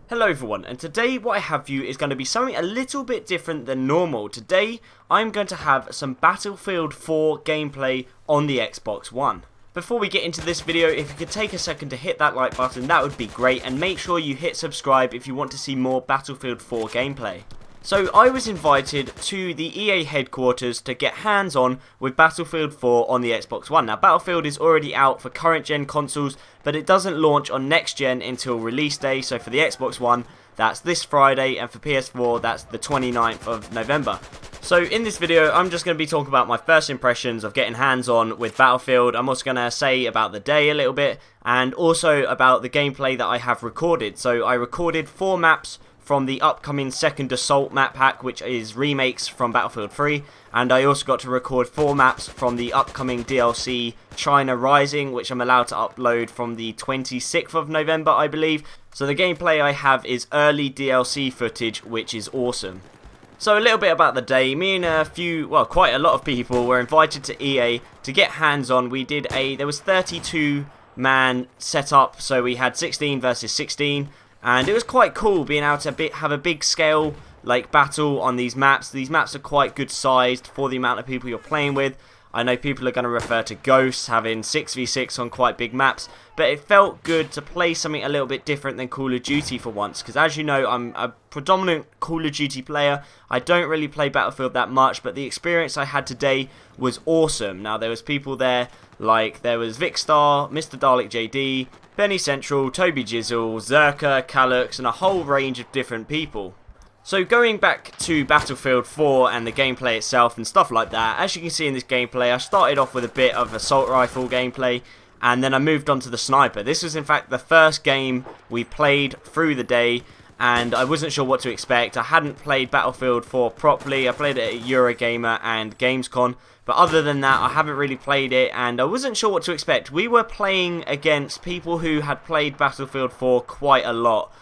Hello everyone, and today what I have for you is going to be something a little bit different than normal. Today I'm going to have some Battlefield 4 gameplay on the Xbox One. Before we get into this video, if you could take a second to hit that like button, that would be great, and make sure you hit subscribe if you want to see more Battlefield 4 gameplay. So I was invited to the EA headquarters to get hands-on with Battlefield 4 on the Xbox One. Now Battlefield is already out for current gen consoles, but it doesn't launch on next gen until release day. So for the Xbox One, that's this Friday, and for PS4, that's the 29th of November. So in this video, I'm just going to be talking about my first impressions of getting hands-on with Battlefield. I'm also going to say about the day a little bit, and also about the gameplay that I have recorded. So I recorded 4 maps from the upcoming Second Assault map pack, which is remakes from Battlefield 3, and I also got to record 4 maps from the upcoming DLC China Rising, which I'm allowed to upload from the 26th of November, I believe. So the gameplay I have is early DLC footage, which is awesome. So a little bit about the day. Me and quite a lot of people were invited to EA to get hands-on. There was 32 man setup, so we had 16 versus 16. And it was quite cool being able to have a big scale battle on these maps. These maps are quite good sized for the amount of people you're playing with. I know people are going to refer to Ghosts having 6v6 on quite big maps, but it felt good to play something a little bit different than Call of Duty for once, because as you know, I'm a predominant Call of Duty player. I don't really play Battlefield that much, but the experience I had today was awesome. Now there was people there, there was Vicstar, Mr. Dalek JD, Benny Central, Toby Jizzle, Zerka, Calux, and a whole range of different people. So going back to Battlefield 4 and the gameplay itself and stuff like that, as you can see in this gameplay, I started off with a bit of assault rifle gameplay, and then I moved on to the sniper. This was in fact the first game we played through the day, and I wasn't sure what to expect. I hadn't played Battlefield 4 properly. I played it at Eurogamer and Gamescom, but other than that, I haven't really played it, and I wasn't sure what to expect. We were playing against people who had played Battlefield 4 quite a lot,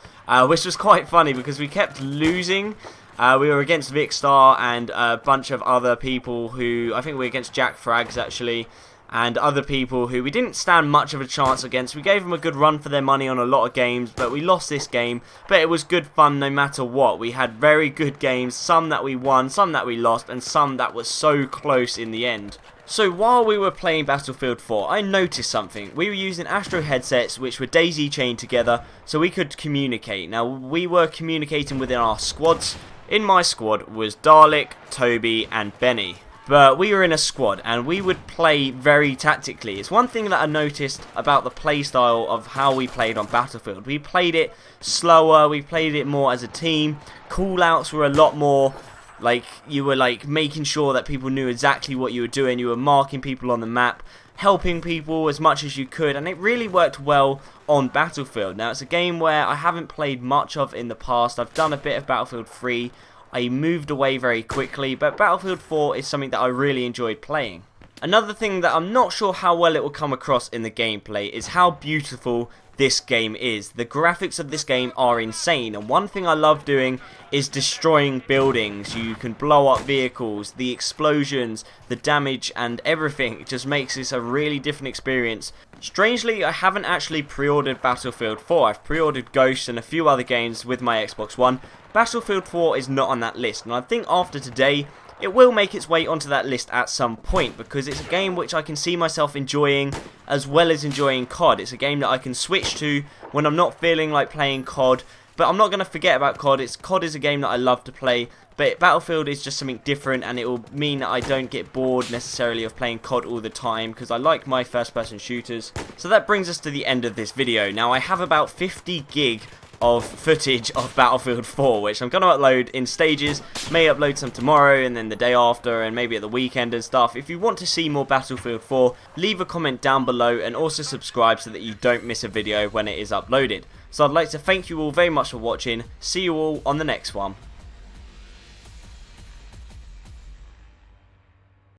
which was quite funny because we kept losing. We were against Vicstar and a bunch of other people who, I think we were against Jack Frags actually, and other people who we didn't stand much of a chance against. We gave them a good run for their money on a lot of games, but we lost this game. But it was good fun no matter what. We had very good games, some that we won, some that we lost, and some that were so close in the end. So while we were playing Battlefield 4, I noticed something. We were using Astro headsets which were daisy chained together so we could communicate. Now we were communicating within our squads. In my squad was Dalek, Toby and Benny. But we were in a squad and we would play very tactically. It's one thing that I noticed about the playstyle of how we played on Battlefield. We played it slower, we played it more as a team. Callouts were a lot more you were making sure that people knew exactly what you were doing. You were marking people on the map, helping people as much as you could, and it really worked well on Battlefield. Now it's a game where I haven't played much of in the past. I've done a bit of Battlefield 3. I moved away very quickly, but Battlefield 4 is something that I really enjoyed playing. Another thing that I'm not sure how well it will come across in the gameplay is how beautiful this game is. The graphics of this game are insane, and one thing I love doing is destroying buildings. You can blow up vehicles, the explosions, the damage and everything. It just makes this a really different experience. Strangely, I haven't actually pre-ordered Battlefield 4. I've pre-ordered Ghosts and a few other games with my Xbox One. Battlefield 4 is not on that list, and I think after today it will make its way onto that list at some point, because it's a game which I can see myself enjoying as well as enjoying COD. It's a game that I can switch to when I'm not feeling like playing COD, but I'm not going to forget about COD. COD is a game that I love to play, but Battlefield is just something different, and it will mean that I don't get bored necessarily of playing COD all the time, because I like my first person shooters. So that brings us to the end of this video. Now I have about 50 gig of footage of Battlefield 4, which I'm going to upload in stages. May upload some tomorrow and then the day after and maybe at the weekend and stuff. If you want to see more Battlefield 4, leave a comment down below and also subscribe so that you don't miss a video when it is uploaded. So I'd like to thank you all very much for watching. See you all on the next one.